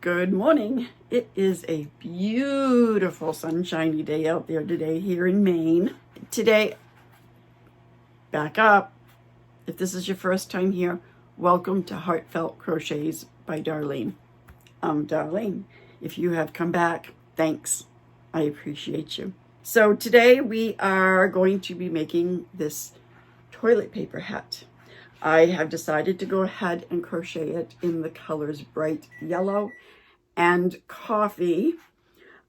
Good morning. It is a beautiful sunshiny day out there today here in Maine. Today, back up. If this is your first time here, welcome to Heartfelt Crochets by Darlene. Darlene. If you have come back, thanks. I appreciate you. So today we are going to be making this toilet paper hat. I have decided to go ahead and crochet it in the colors bright yellow and coffee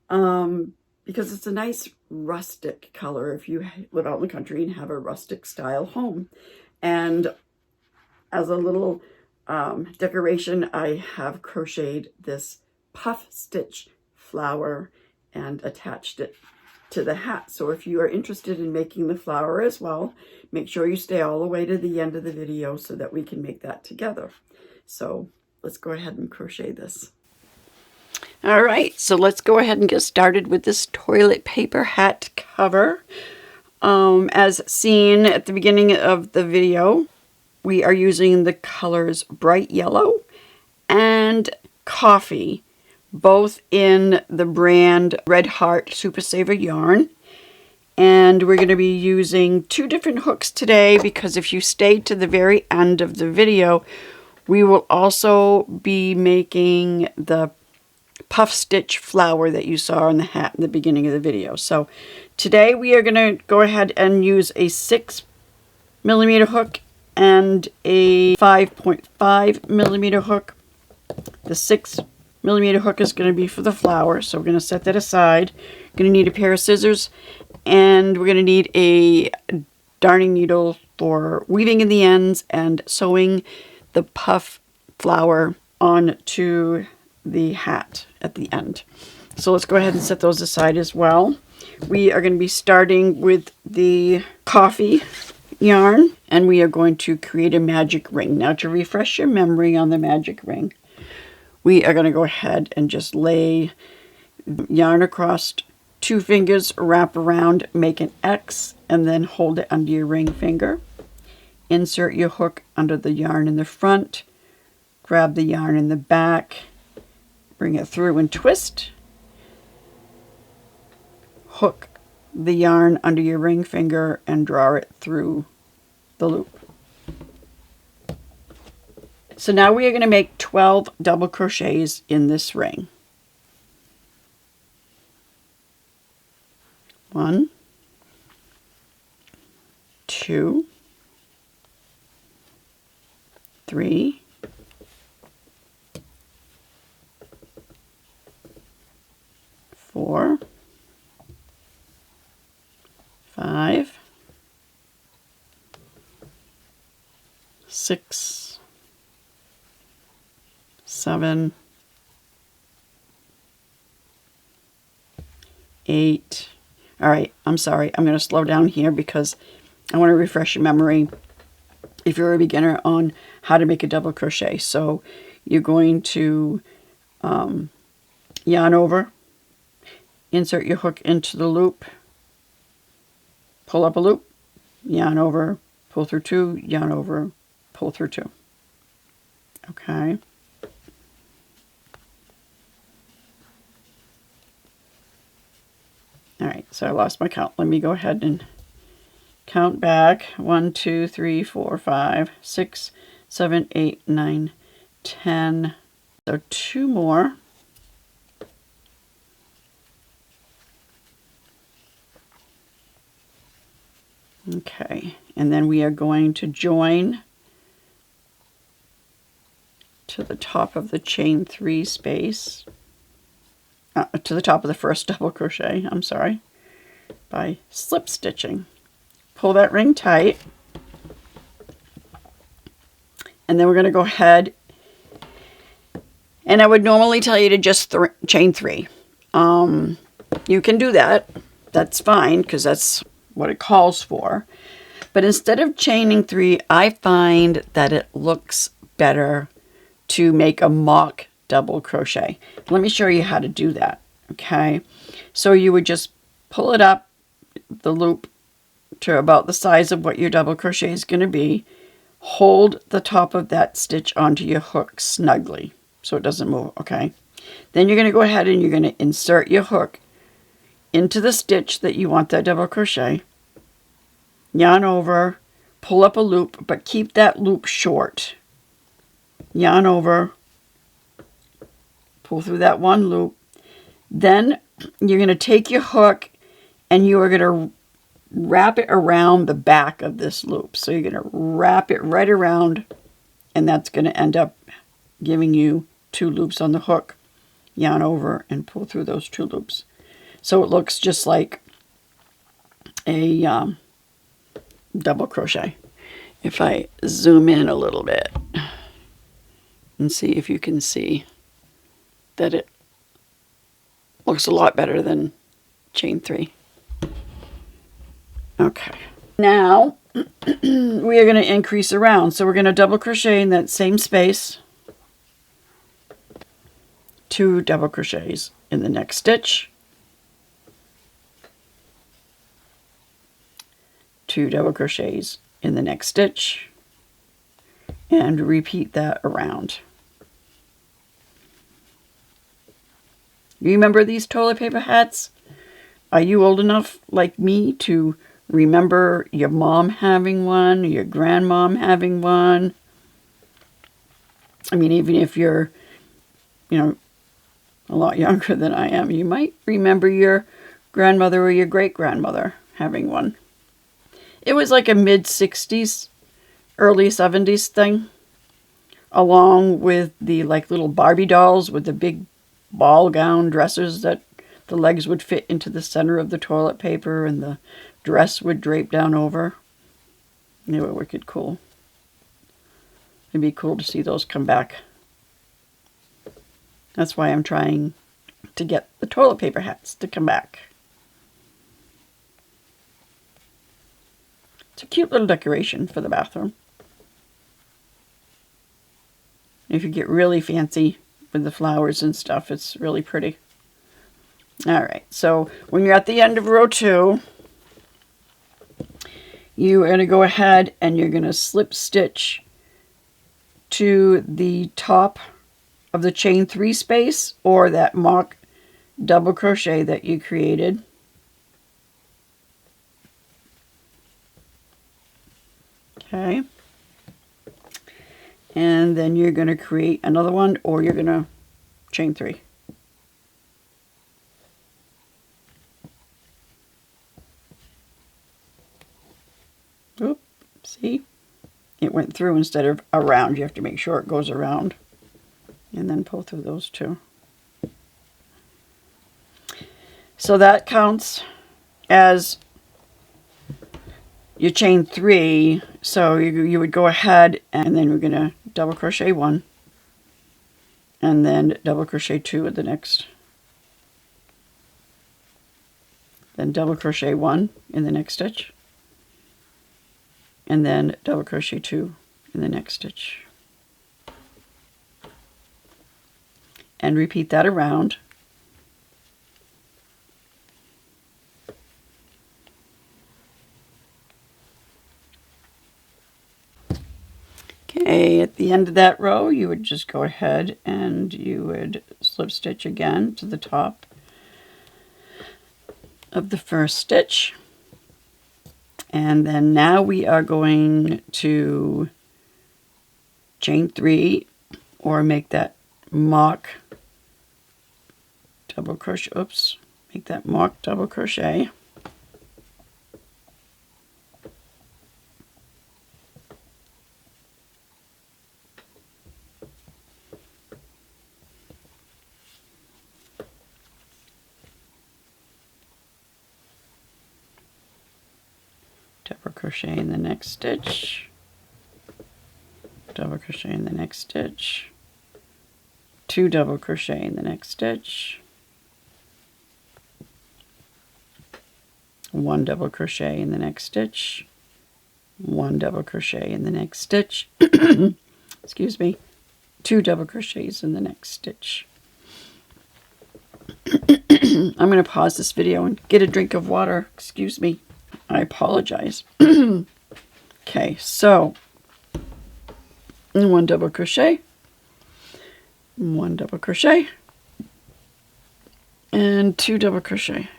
because it's a nice rustic color if you live out in the country and have a rustic style home. And as a little decoration, I have crocheted this puff stitch flower and attached it to the hat. So if you are interested in making the flower as well, make sure you stay all the way to the end of the video so that we can make that together. So let's go ahead and crochet this. All right, so let's go ahead and get started with this toilet paper hat cover. As seen at the beginning of the video, we are using the colors bright yellow and coffee, both in the brand Red Heart Super Saver yarn. And we're going to be using two different hooks today because if you stay to the very end of the video, we will also be making the puff stitch flower that you saw on the hat in the beginning of the video. So today we are going to go ahead and use a 6mm hook and a 5.5mm hook. The 6mm hook is going to be for the flower, so we're going to set that aside. We're going to need a pair of scissors, and we're going to need a darning needle for weaving in the ends and sewing the puff flower onto the hat at the end. So let's go ahead and set those aside as well. We are going to be starting with the coffee yarn, and we are going to create a magic ring. Now, to refresh your memory on the magic ring, we are going to go ahead and just lay yarn across two fingers, wrap around, make an X, and then hold it under your ring finger. Insert your hook under the yarn in the front, grab the yarn in the back, bring it through and twist. Hook the yarn under your ring finger and draw it through the loop. So now we are going to make 12 double crochets in this ring. 1, 2, 3, 4, 5, 6, 7, 8. All right, I'm sorry. I'm going to slow down here because I want to refresh your memory if you're a beginner on how to make a double crochet. So you're going to yarn over, insert your hook into the loop, pull up a loop, yarn over, pull through 2, yarn over, pull through 2. Okay. All right, so I lost my count. Let me go ahead and count back. 1, 2, 3, 4, 5, 6, 7, 8, 9, 10. So 2 more. Okay, and then we are going to join to the top of the chain 3 space. To the top of the first double crochet, I'm sorry, by slip stitching. Pull that ring tight, and then we're going to go ahead, and I would normally tell you to just chain 3. You can do that, that's fine, because that's what it calls for, but instead of chaining 3, I find that it looks better to make a mock double crochet. Let me show you how to do that. Okay, so you would just pull it up the loop to about the size of what your double crochet is going to be. Hold the top of that stitch onto your hook snugly so it doesn't move. Okay, Then you're going to go ahead and you're going to insert your hook into the stitch that you want that double crochet. Yarn over, pull up a loop, but keep that loop short. Yarn over, pull through that one loop. Then you're going to take your hook and you are going to wrap it around the back of this loop. So you're going to wrap it right around, and that's going to end up giving you 2 loops on the hook. Yarn over and pull through those 2 loops. So it looks just like a double crochet. If I zoom in a little bit and see if you can see that it looks a lot better than chain 3. Okay. Now we are going to increase around. So we're going to double crochet in that same space. 2 double crochets in the next stitch. 2 double crochets in the next stitch. And repeat that around. You remember these toilet paper hats? Are you old enough like me to remember your mom having one, your grandmom having one? I mean, even if you're, you know, a lot younger than I am, you might remember your grandmother or your great-grandmother having one. It was like a mid-60s, early 70s thing, along with the like little Barbie dolls with the big ball gown dresses that the legs would fit into the center of the toilet paper and the dress would drape down over. They were wicked cool. It'd be cool to see those come back. That's why I'm trying to get the toilet paper hats to come back. It's a cute little decoration for the bathroom. If you get really fancy with the flowers and stuff, it's really pretty. Alright, so when you're at the end of row 2, you are going to go ahead and you're going to slip stitch to the top of the chain 3 space or that mock double crochet that you created. Okay. And then you're going to create another one, or you're going to chain 3. Oop, see? It went through instead of around. You have to make sure it goes around. And then pull through those 2. So that counts as your chain 3. So you would go ahead and then we're going to double crochet 1. And then double crochet 2 at the next. Then double crochet 1 in the next stitch. And then double crochet 2 in the next stitch. And repeat that around. Okay, at the end of that row, you would just go ahead and you would slip stitch again to the top of the first stitch. And then now we are going to chain 3 or make that mock double crochet, oops, make that mock double crochet. Double crochet in the next stitch, double crochet in the next stitch, 2 double crochet in the next stitch, 1 double crochet in the next stitch, 1 double crochet in the next stitch, excuse me, 2 double crochets in the next stitch. I'm going to pause this video and get a drink of water. Excuse me. I apologize. Okay, so 1 double crochet, 1 double crochet, and 2 double crochet.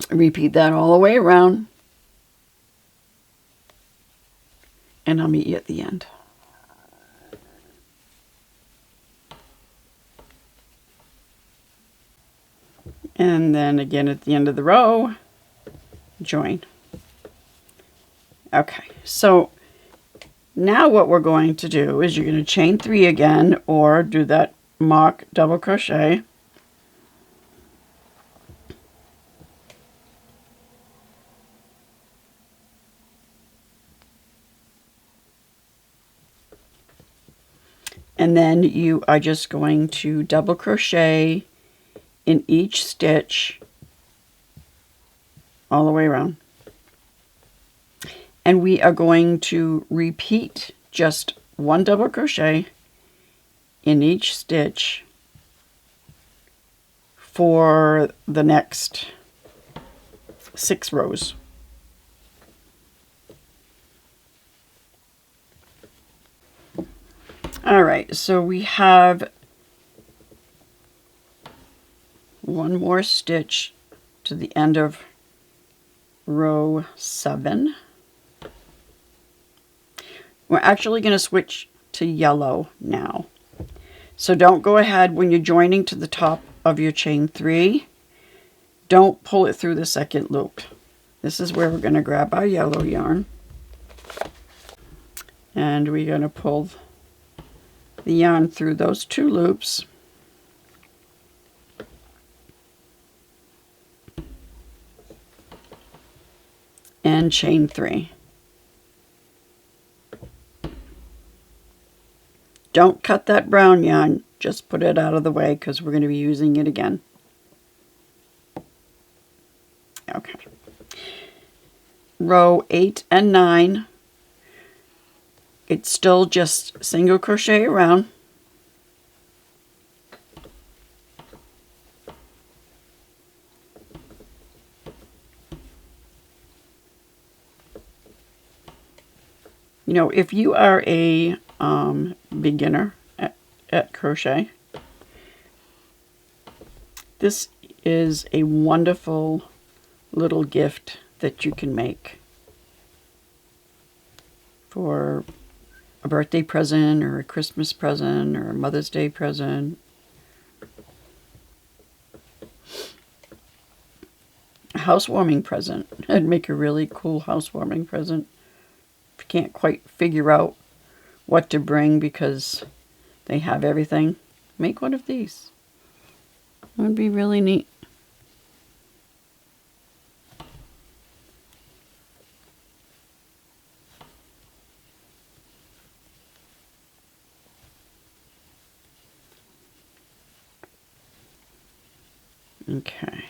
Repeat that all the way around, and I'll meet you at the end. And then again at the end of the row, join. Okay, so now what we're going to do is you're going to chain 3 again, or do that mock double crochet. And then you are just going to double crochet in each stitch all the way around. And we are going to repeat just 1 double crochet in each stitch for the next 6 rows. All right, so we have 1 more stitch to the end of row 7. We're actually going to switch to yellow now. So don't go ahead when you're joining to the top of your chain 3. Don't pull it through the second loop. This is where we're going to grab our yellow yarn. And we're going to pull the yarn through those 2 loops. And chain 3. Don't cut that brown yarn, just put it out of the way because we're going to be using it again. Okay. Row 8 and 9. It's still just single crochet around. You know, if you are a beginner at crochet, this is a wonderful little gift that you can make for a birthday present or a Christmas present or a Mother's Day present. A housewarming present. It'd make a really cool housewarming present. If you can't quite figure out what to bring because they have everything, make one of these. It would be really neat. Okay.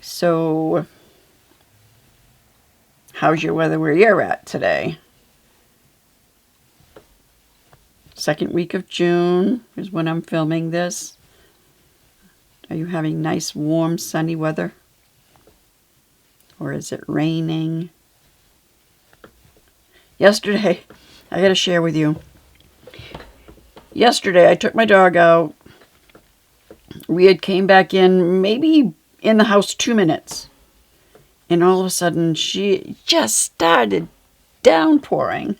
So, how's your weather where you're at today? Second week of June is when I'm filming this. Are you having nice, warm, sunny weather? Or is it raining? Yesterday, I got to share with you. Yesterday, I took my dog out. We had came back in, maybe in the house 2 minutes. And all of a sudden, she just started downpouring.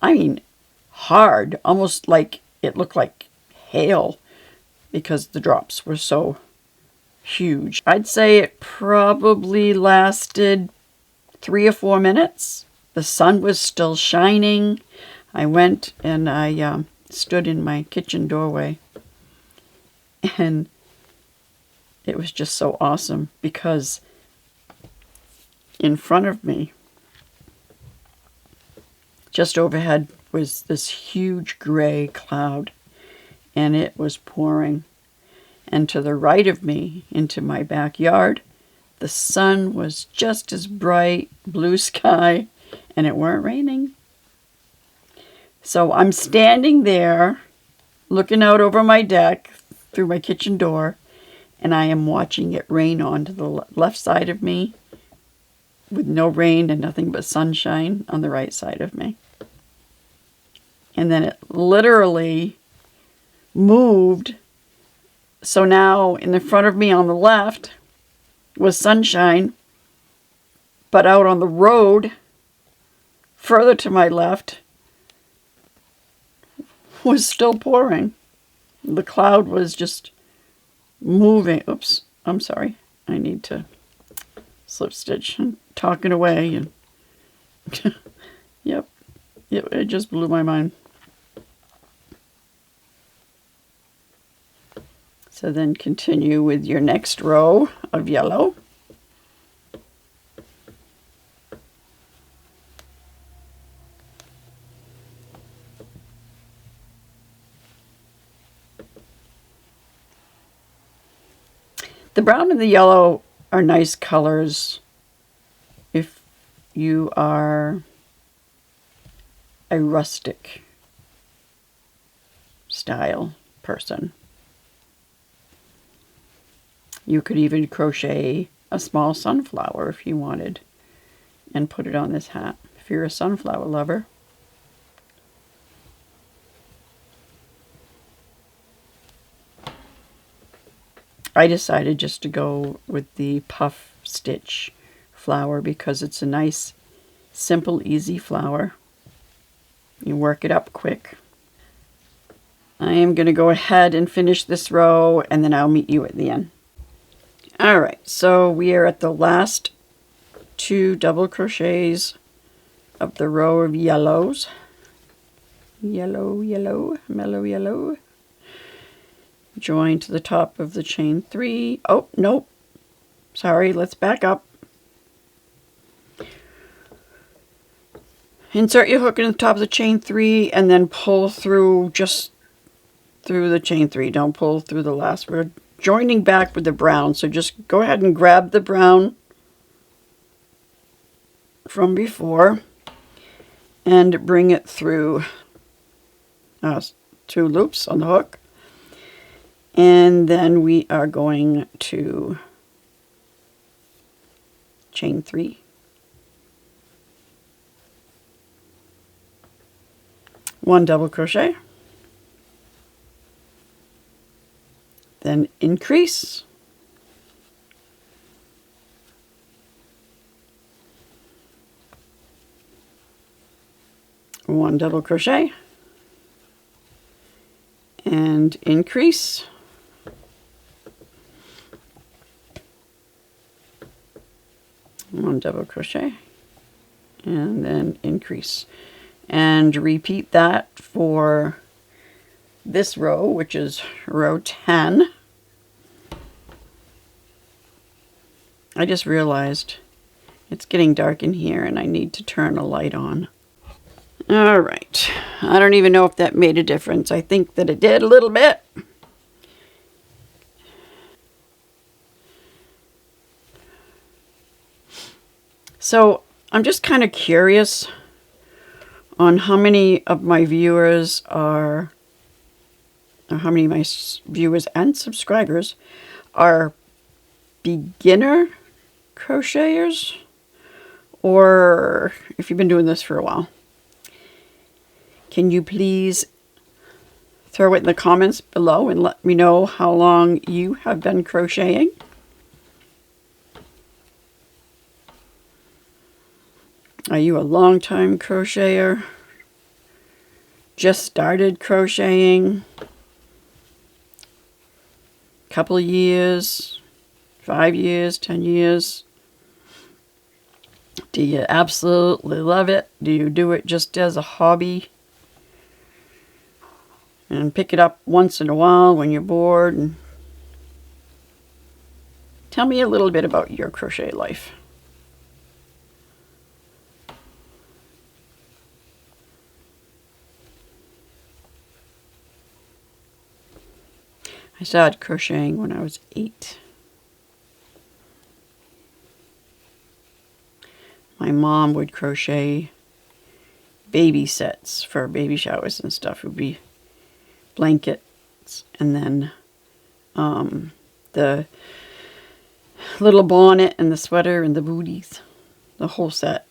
I mean, hard, almost like it looked like hail because the drops were so huge. I'd say it probably lasted 3 or 4 minutes. The sun was still shining. I went and I stood in my kitchen doorway, and it was just so awesome because in front of me, just overhead, was this huge gray cloud, and it was pouring. And to the right of me, into my backyard, the sun was just as bright, blue sky, and it weren't raining. So I'm standing there, looking out over my deck through my kitchen door, and I am watching it rain onto the left side of me. with no rain and nothing but sunshine on the right side of me. And then it literally moved. So now in the front of me on the left was sunshine, but out on the road, further to my left, was still pouring. The cloud was just moving. Oops, I'm sorry. I need to slip stitch. I'm talking away and yep, it just blew my mind. So then continue with your next row of yellow. The brown and the yellow are nice colors if you are a rustic style person. You could even crochet a small sunflower if you wanted and put it on this hat if you're a sunflower lover. I decided just to go with the puff stitch flower because it's a nice, simple, easy flower. You work it up quick. I am going to go ahead and finish this row and then I'll meet you at the end. Alright, so we are at the last 2 double crochets of the row of yellows. Yellow, yellow, mellow yellow. Join to the top of the chain 3. Oh, nope. Sorry, let's back up. Insert your hook in the top of the chain 3 and then pull through just through the chain 3. Don't pull through the last. We're joining back with the brown, so just go ahead and grab the brown from before and bring it through 2 loops on the hook. And then we are going to chain 3. One double crochet. Then increase. One double crochet. And increase. One double crochet. And then increase. And repeat that for this row, which is row 10. I just realized it's getting dark in here and I need to turn a light on. All right. I don't even know if that made a difference. I think that it did a little bit. So I'm just kind of curious on how many of my viewers are, or how many of my viewers and subscribers are beginner crocheters, or if you've been doing this for a while. Can you please throw it in the comments below and let me know how long you have been crocheting? Are you a long-time crocheter? Just started crocheting? Couple of years? 5 years? 10 years? Do you absolutely love it? Do you do it just as a hobby? And pick it up once in a while when you're bored? And tell me a little bit about your crochet life. I started crocheting when I was 8. My mom would crochet baby sets for baby showers and stuff. It would be blankets and then the little bonnet and the sweater and the booties. the whole set.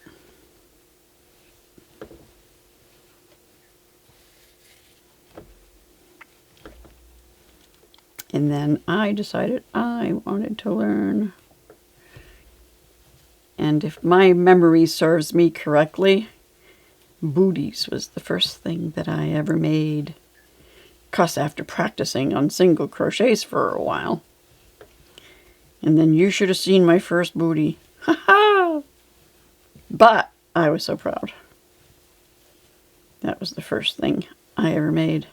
And then I decided I wanted to learn. And if my memory serves me correctly, booties was the first thing that I ever made. 'Cause after practicing on single crochets for a while. And then you should have seen my first booty. Ha ha! But I was so proud. That was the first thing I ever made.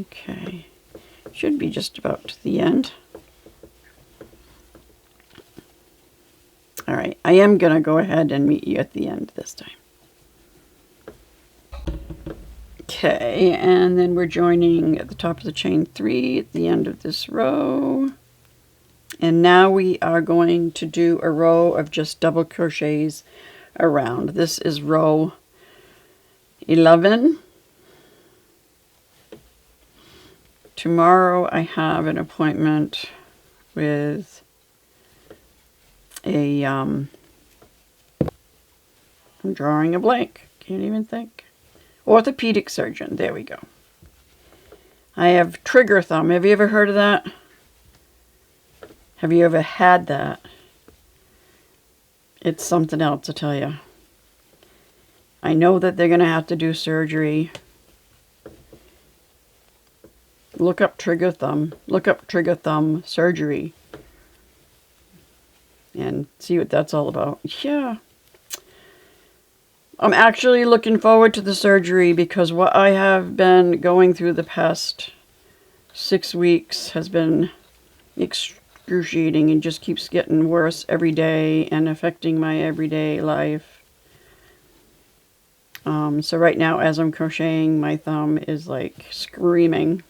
Okay, should be just about to the end. All right, I am going to go ahead and meet you at the end this time. Okay, and then we're joining at the top of the chain 3 at the end of this row. And now we are going to do a row of just double crochets around. This is row 11. Tomorrow I have an appointment with a, I'm drawing a blank, can't even think. Orthopedic surgeon, there we go. I have trigger thumb, have you ever heard of that? Have you ever had that? It's something else, I tell you. I know that they're going to have to do surgery. Look up trigger thumb. Look up trigger thumb surgery. And see what that's all about. Yeah. I'm actually looking forward to the surgery because what I have been going through the past 6 weeks has been excruciating and just keeps getting worse every day and affecting my everyday life. So right now as I'm crocheting, my thumb is like screaming.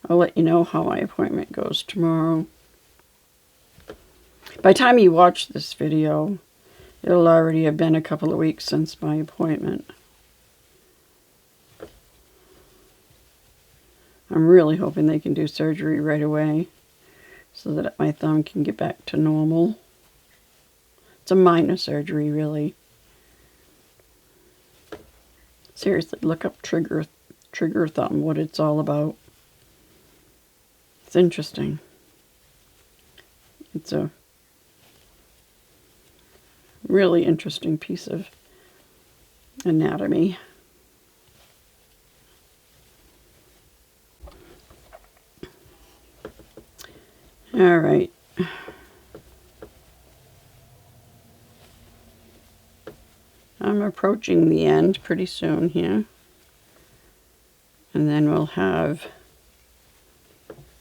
I'll let you know how my appointment goes tomorrow. By the time you watch this video, it'll already have been a couple of weeks since my appointment. I'm really hoping they can do surgery right away so that my thumb can get back to normal. It's a minor surgery, really. Seriously, look up trigger thumb, what it's all about. It's interesting. It's a really interesting piece of anatomy. All right. I'm approaching the end pretty soon here. And then we'll have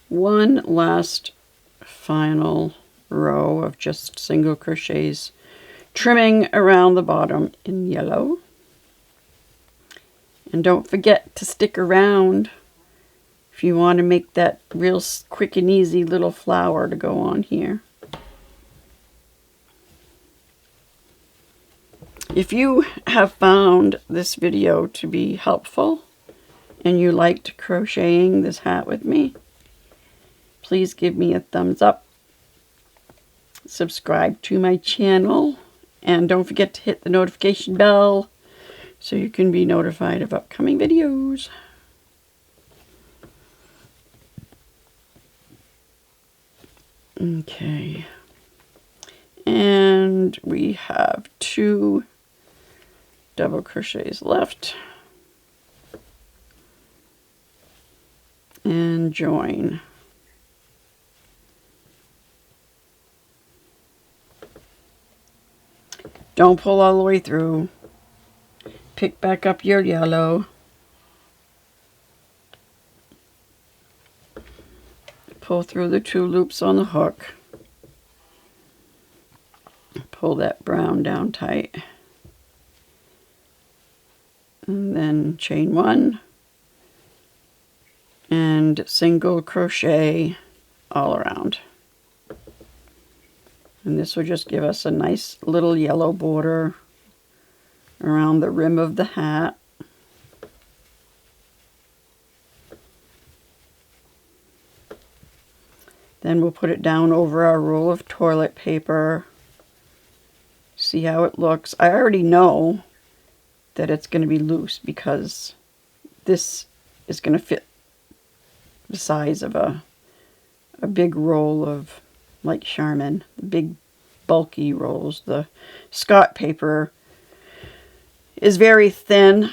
one last final row of just single crochets, trimming around the bottom in yellow. And don't forget to stick around if you want to make that real quick and easy little flower to go on here. If you have found this video to be helpful and you liked crocheting this hat with me, please give me a thumbs up, subscribe to my channel, and don't forget to hit the notification bell so you can be notified of upcoming videos. Okay, and we have 2 double crochets left, and join. Don't pull all the way through. Pick back up your yellow. Pull through the 2 loops on the hook. Pull that brown down tight. And then chain 1 and single crochet all around. And this will just give us a nice little yellow border around the rim of the hat. Then we'll put it down over our roll of toilet paper. See how it looks. I already know that it's going to be loose because this is going to fit the size of a big roll of, like Charmin, the big bulky rolls. The Scott paper is very thin.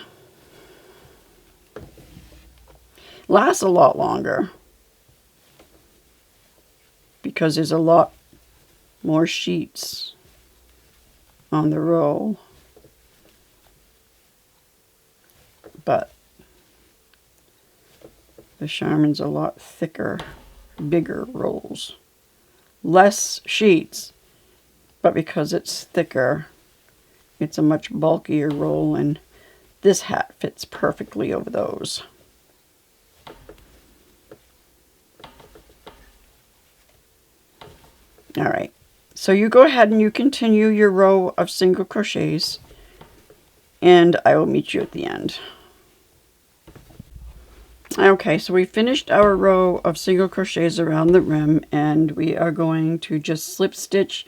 Lasts a lot longer because there's a lot more sheets on the roll. But the Charmin's a lot thicker, bigger rolls. Less sheets, but because it's thicker, it's a much bulkier roll, and this hat fits perfectly over those. All right, so you go ahead and you continue your row of single crochets, and I will meet you at the end. Okay, so we finished our row of single crochets around the rim, and we are going to just slip stitch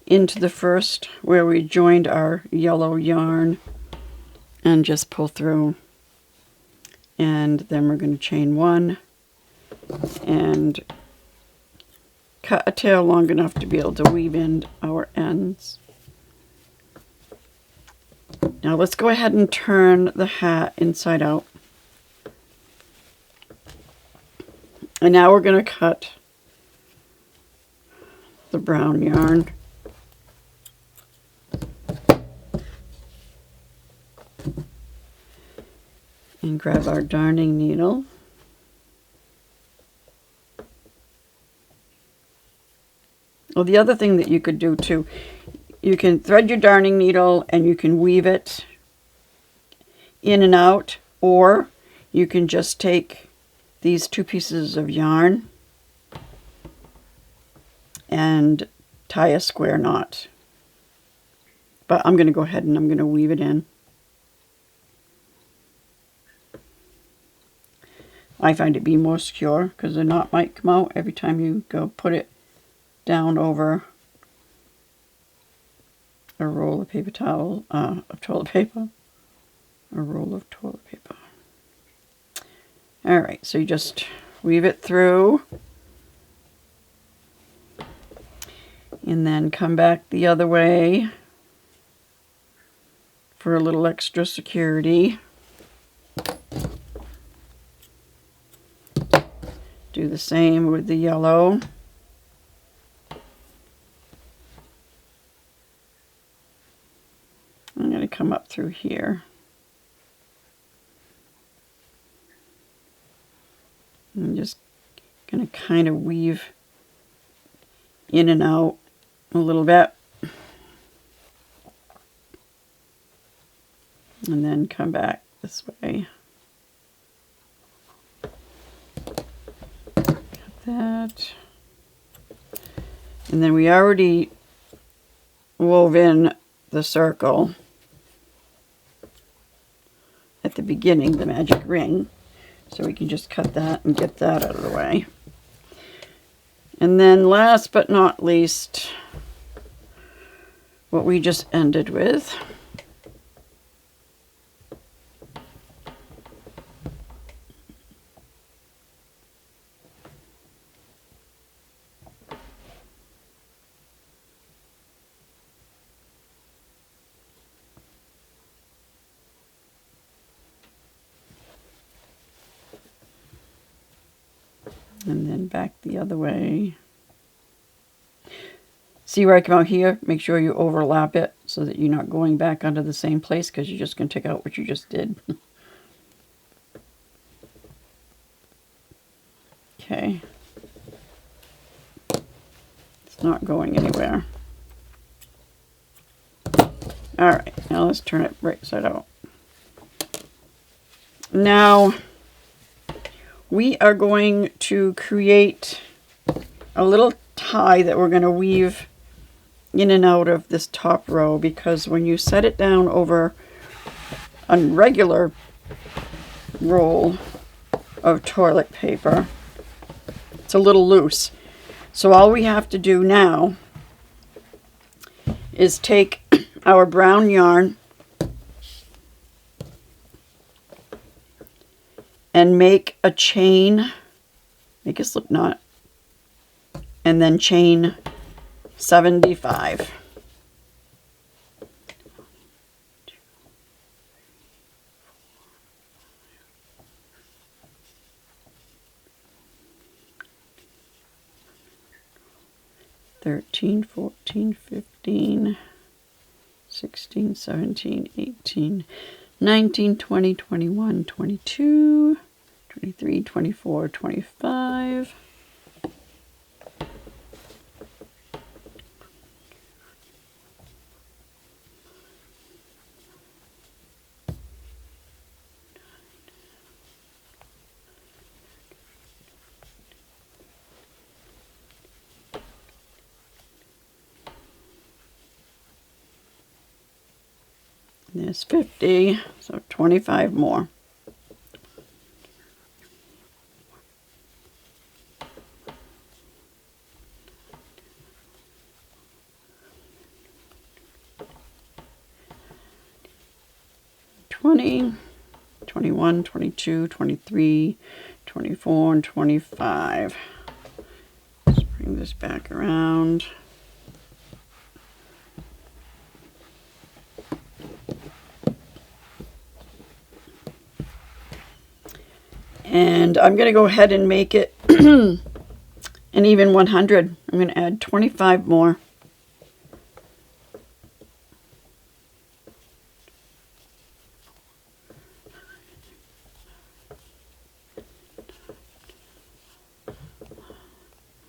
into the first where we joined our yellow yarn and just pull through. And then we're going to chain one and cut a tail long enough to be able to weave in our ends. Now let's go ahead and turn the hat inside out. And now we're going to cut the brown yarn. And grab our darning needle. Well, the other thing that you could do too, you can thread your darning needle and you can weave it in and out, or you can just take these two pieces of yarn and tie a square knot. But I'm going to go ahead and I'm going to weave it in. I find it be more secure because the knot might come out every time you go put it down over a roll of paper towel, of toilet paper, a roll of toilet paper. All right, so you just weave it through and then come back the other way for a little extra security. Do the same with the yellow. I'm going to come up through here. I'm just going to kind of weave in and out a little bit. And then come back this way. Cut that. And then we already wove in the circle at the beginning, the magic ring. So we can just cut that and get that out of the way. And then last but not least, what we just ended with. And then back the other way. See where I come out here? Make sure you overlap it so that you're not going back onto the same place, because you're just going to take out what you just did. Okay. It's not going anywhere. Alright, now let's turn it right side out. Now, we are going to create a little tie that we're going to weave in and out of this top row, because when you set it down over a regular roll of toilet paper, it's a little loose. So all we have to do now is take our brown yarn and make a chain, make a slip knot, and then chain 75. $13, $14, $15, $16, $17, $18, $19, $20, $21, $22, $23, $24, $25. There's 50, so 25 more. $20, $21, $22, $23, $24, and $25. Let's bring this back around. And I'm going to go ahead and make it an even 100. I'm going to add 25 more.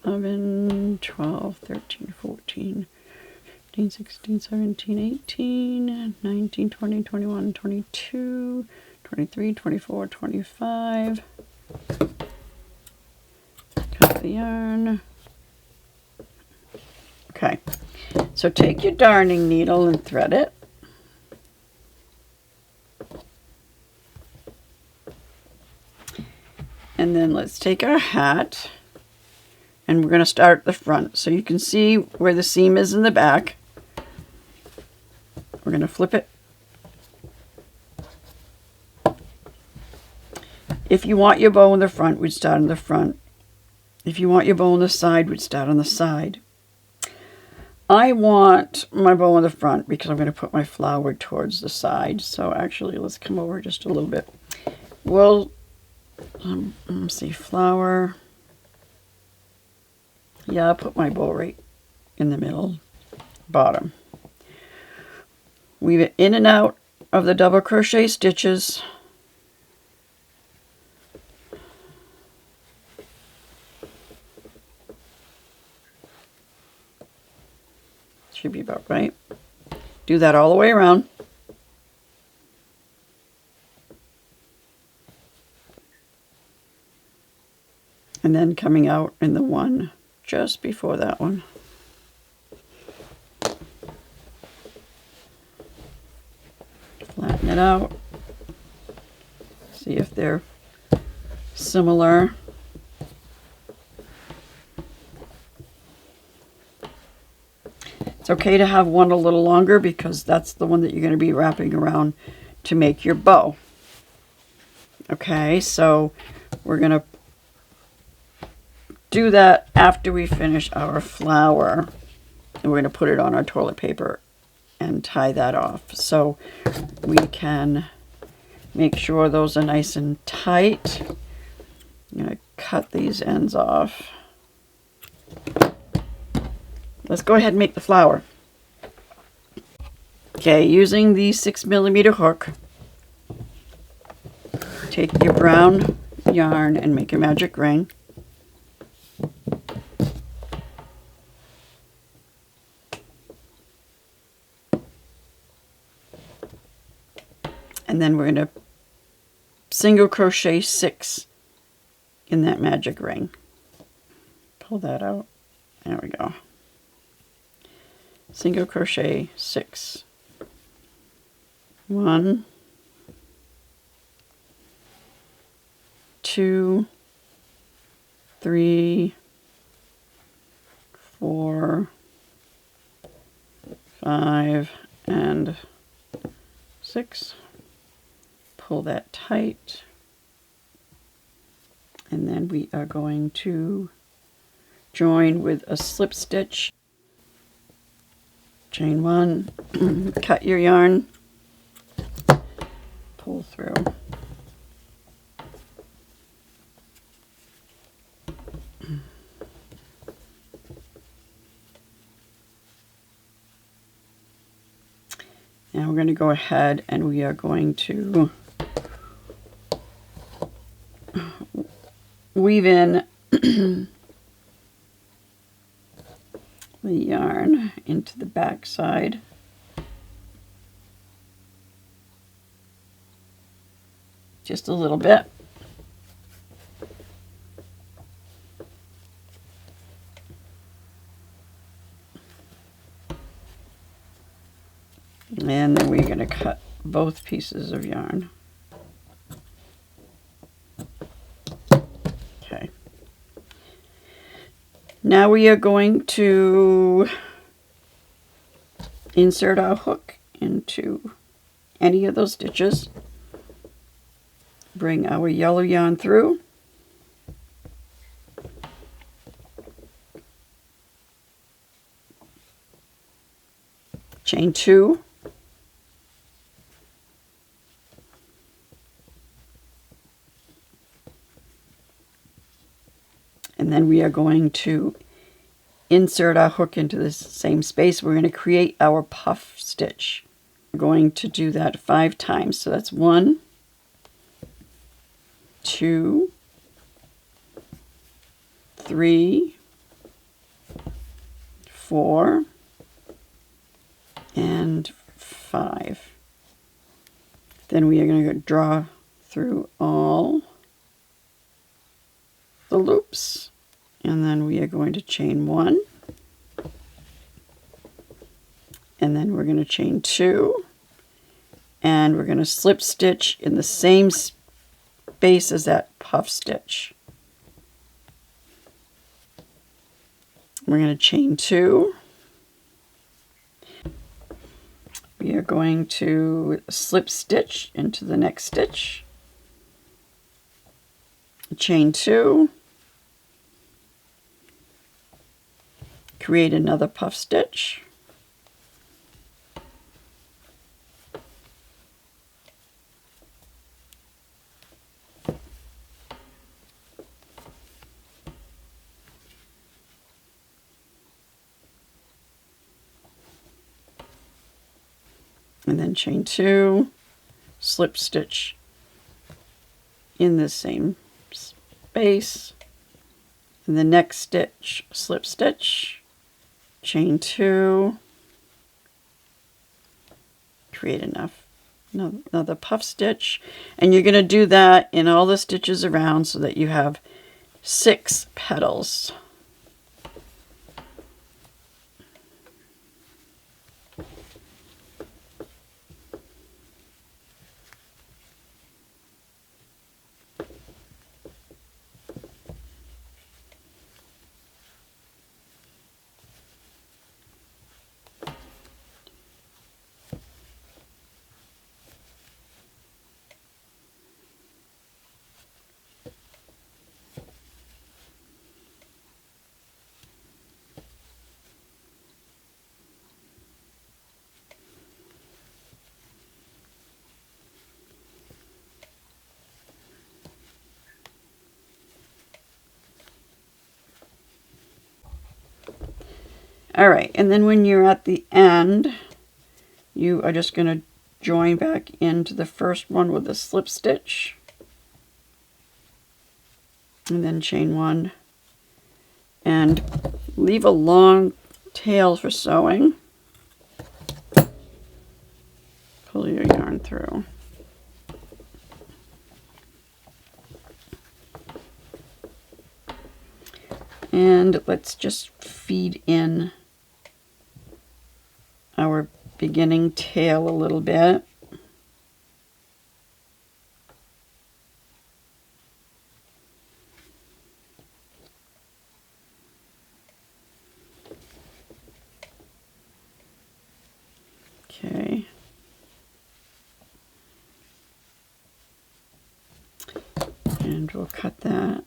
$11, $12, $13, $14, $15, $16, $17, $18, $19, $20, $21, $22, $23, $24, $25. Cut the yarn. Okay, so take your darning needle and thread it. And then let's take our hat, and we're going to start at the front. So you can see where the seam is in the back. We're going to flip it. If you want your bow in the front, we'd start in the front. If you want your bow on the side, we'd start on the side. I want my bow on the front because I'm going to put my flower towards the side. So actually, let's come over just a little bit. We'll, let's see, flower. Yeah, I'll put my bow right in the middle, bottom. Weave it in and out of the double crochet stitches. Should be about right. Do that all the way around. And then coming out in the one just before that one. Flatten it out. See if they're similar. It's okay to have one a little longer because that's the one that you're going to be wrapping around to make your bow. Okay, so we're going to do that after we finish our flower. And we're going to put it on our toilet paper and tie that off. So we can make sure those are nice and tight. I'm going to cut these ends off. Let's go ahead and make the flower. Okay, using the 6mm hook, take your brown yarn and make a magic ring. And then we're going to single crochet 6 in that magic ring. Pull that out. There we go. single crochet 6. 1, 2, 3, 4, 5, and 6. Pull that tight, and then we are going to join with a slip stitch. Chain 1, cut your yarn, pull through. And we're going to go ahead and we are going to weave in the yarn into the back side. Just a little bit. And then we're going to cut both pieces of yarn. Okay. Now we are going to insert our hook into any of those stitches. Bring our yellow yarn through. Chain 2. And then we are going to insert our hook into the same space. We're going to create our puff stitch. We're going to do that 5 times. So that's 1, 2, 3, 4, and 5. Then we are going to draw through all the loops, and then we are going to chain 1, and then we're going to chain 2, and we're going to slip stitch in the same space as that puff stitch. We're going to chain 2. We are going to slip stitch into the next stitch, chain 2, create another puff stitch, and then chain 2, slip stitch in the same space, and the next stitch, slip stitch, chain 2, create another puff stitch, and you're going to do that in all the stitches around so that you have 6 petals. All right, and then when you're at the end, you are just going to join back into the first one with a slip stitch, and then chain 1, and leave a long tail for sewing. Pull your yarn through. And let's just feed in beginning tail a little bit. Okay. And we'll cut that.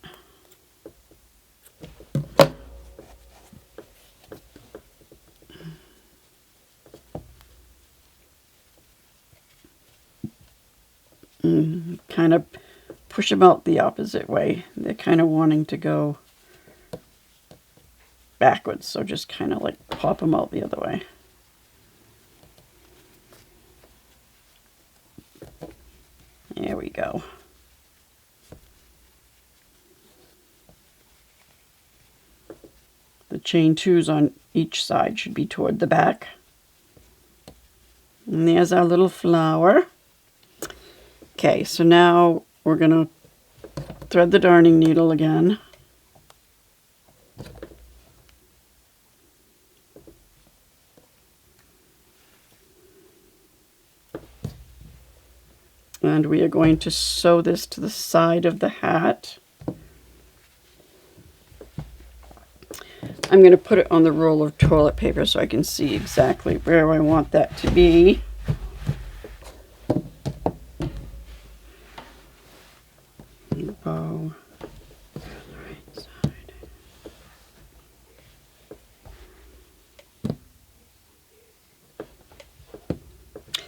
Kind of push them out the opposite way. They're kind of wanting to go backwards, so just kind of like pop them out the other way. There we go. The chain 2s on each side should be toward the back. And there's our little flower. Okay, so now we're going to thread the darning needle again. And we are going to sew this to the side of the hat. I'm going to put it on the roll of toilet paper so I can see exactly where I want that to be. Bow. Right side. I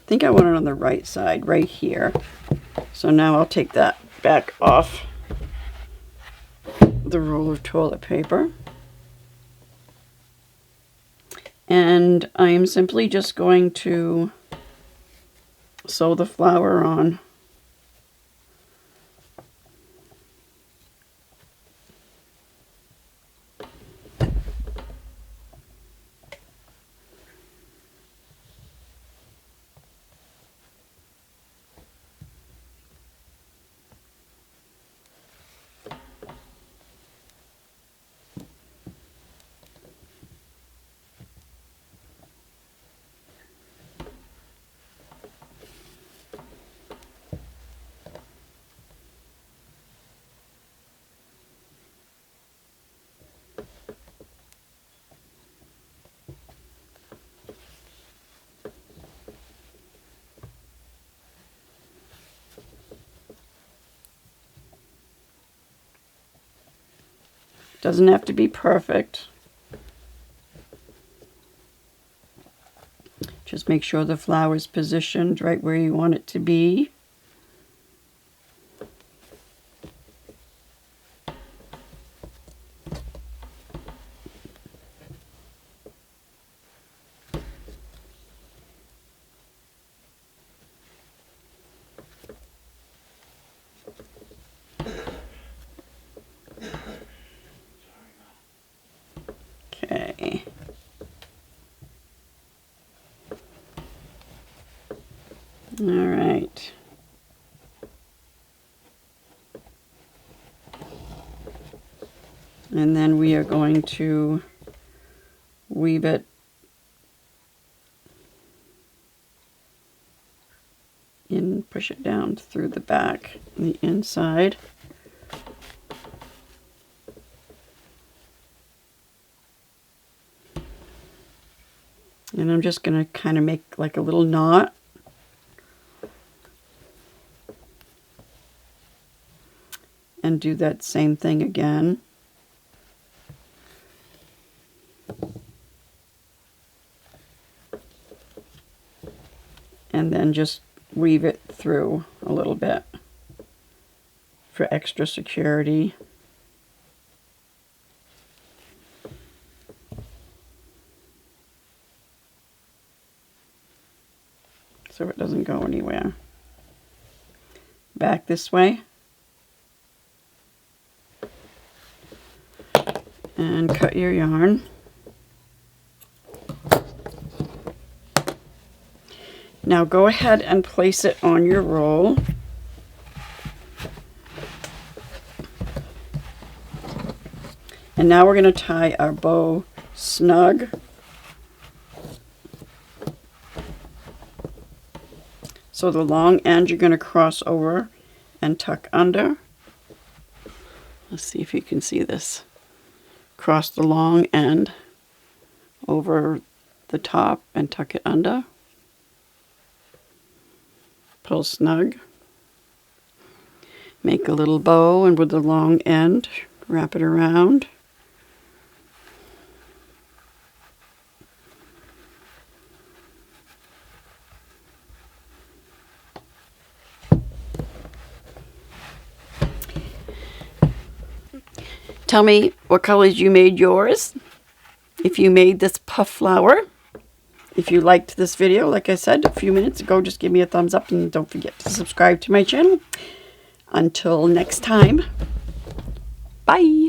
think I want it on the right side, right here. So now I'll take that back off the roll of toilet paper. And I am simply just going to sew the flower on. Doesn't have to be perfect. Just make sure the flower's positioned right where you want it to be. Okay. All right. And then we are going to weave it in, push it down through the back, the inside. And I'm just going to kind of make like a little knot. And do that same thing again. And then just weave it through a little bit for extra security. So it doesn't go anywhere. Back this way. And cut your yarn. Now go ahead and place it on your roll. And now we're going to tie our bow snug. So the long end you're going to cross over and tuck under. Let's see if you can see this. Cross the long end over the top and tuck it under. Pull snug. Make a little bow, and with the long end, wrap it around. Tell me what colors you made yours. If you made this puff flower. If you liked this video, like I said a few minutes ago, just give me a thumbs up and don't forget to subscribe to my channel. Until next time, bye.